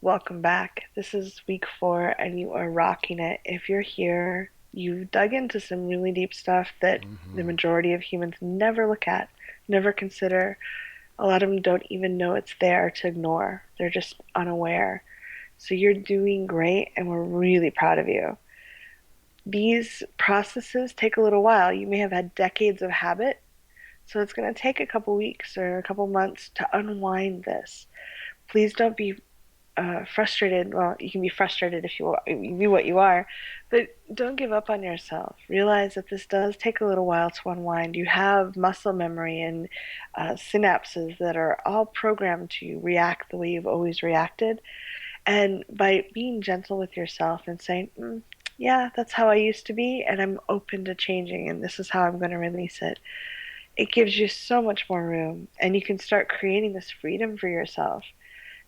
Welcome back. This is week 4 and you are rocking it. If you're here, you've dug into some really deep stuff that the Hmm. majority of humans never look at, never consider. A lot of them don't even know it's there to ignore. They're just unaware. So you're doing great and we're really proud of you. These processes take a little while. You may have had decades of habit, so it's going to take a couple weeks or a couple months to unwind this. Please don't be frustrated. Well, you can be frustrated if you be what you are, but don't give up on yourself. Realize that this does take a little while to unwind. You have muscle memory and synapses that are all programmed to react the way you've always reacted. And by being gentle with yourself and saying, yeah, that's how I used to be, and I'm open to changing, and this is how I'm going to release it. It gives you so much more room, and you can start creating this freedom for yourself.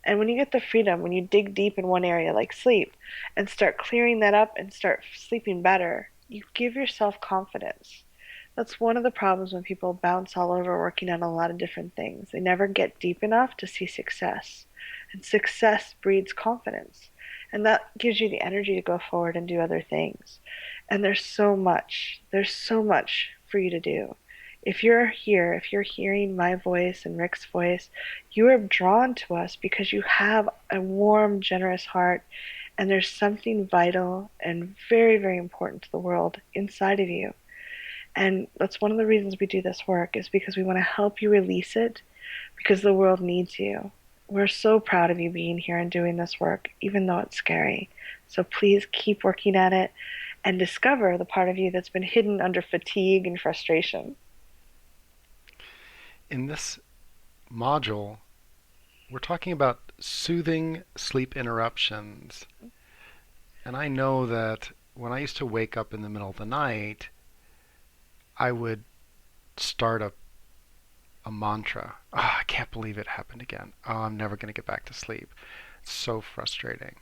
And when you get the freedom, when you dig deep in one area like sleep and start clearing that up and start sleeping better, you give yourself confidence. That's one of the problems when people bounce all over working on a lot of different things. They never get deep enough to see success. And success breeds confidence. And that gives you the energy to go forward and do other things. And there's so much for you to do. If you're here, if you're hearing my voice and Rick's voice, you are drawn to us because you have a warm, generous heart, and there's something vital and very, very important to the world inside of you. And that's one of the reasons we do this work is because we want to help you release it because the world needs you. We're so proud of you being here and doing this work, even though it's scary. So please keep working at it and discover the part of you that's been hidden under fatigue and frustration. In this module, we're talking about soothing sleep interruptions. And I know that when I used to wake up in the middle of the night, I would start a mantra. Oh, I can't believe it happened again. Oh, I'm never going to get back to sleep. It's so frustrating.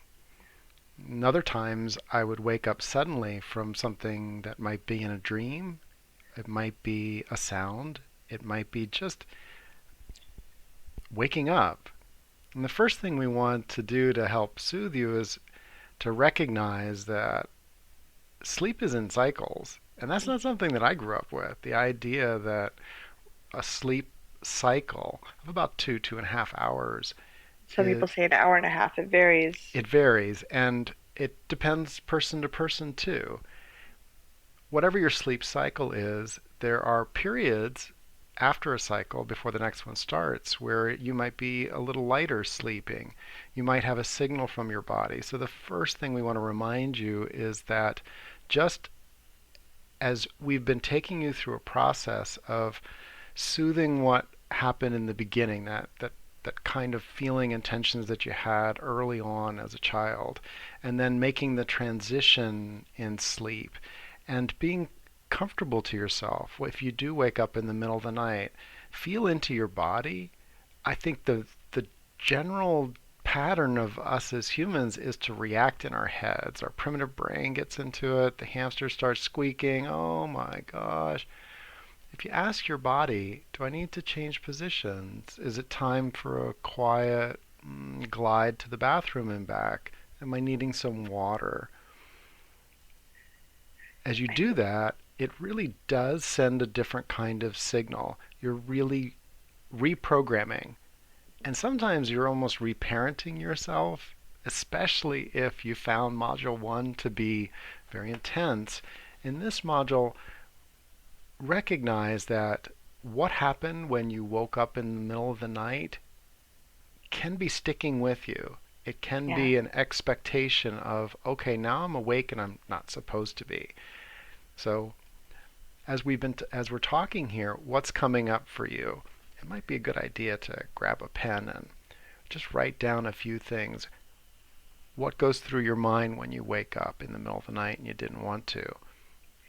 And other times, I would wake up suddenly from something that might be in a dream. It might be a sound. It might be just waking up. And the first thing we want to do to help soothe you is to recognize that sleep is in cycles. And that's not something that I grew up with. The idea that a sleep cycle of about 2.5 hours Some people is, say an hour and a half. It varies. it varies and it depends person to person too. Whatever your sleep cycle is, there are periods after a cycle before the next one starts where you might be a little lighter sleeping. You might have a signal from your body. So the first thing we want to remind you is that just as we've been taking you through a process of soothing what happened in the beginning, that kind of feeling and tensions that you had early on as a child, and then making the transition in sleep and being comfortable to yourself. If you do wake up in the middle of the night, feel into your body. I think the general pattern of us as humans is to react in our heads. Our primitive brain gets into it. The hamster starts squeaking. Oh my gosh. If you ask your body, do I need to change positions? Is it time for a quiet glide to the bathroom and back? Am I needing some water? As you do that, it really does send a different kind of signal. You're really reprogramming. And sometimes you're almost reparenting yourself, especially if you found Module 1 to be very intense. In this module, recognize that what happened when you woke up in the middle of the night can be sticking with you. It can Yeah. be an expectation of, okay, now I'm awake and I'm not supposed to be. So as we're talking here, what's coming up for you? It might be a good idea to grab a pen and just write down a few things. What goes through your mind when you wake up in the middle of the night and you didn't want to?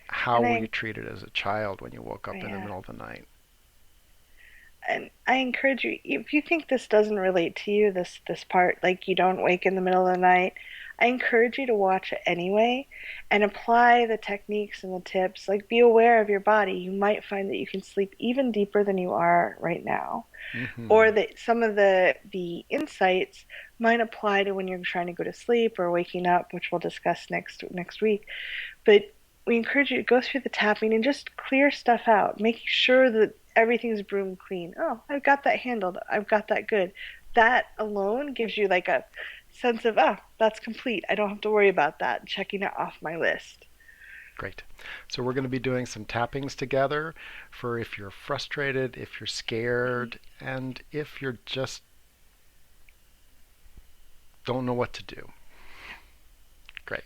How And were you I, treated as a child when you woke up in the yeah. middle of the night? And I encourage you, if you think this doesn't relate to you, this part, like you don't wake in the middle of the night, I encourage you to watch it anyway and apply the techniques and the tips. Like, be aware of your body. You might find that you can sleep even deeper than you are right now, Hmm. or that some of the insights might apply to when you're trying to go to sleep or waking up, which we'll discuss next week. But we encourage you to go through the tapping and just clear stuff out, making sure that everything's broom clean. Oh, I've got that handled. I've got that good. That alone gives you like a sense of, ah, that's complete. I don't have to worry about that. Checking it off my list. Great. So we're going to be doing some tappings together for if you're frustrated, if you're Mm-hmm. scared, and if you're just don't know what to do. Great.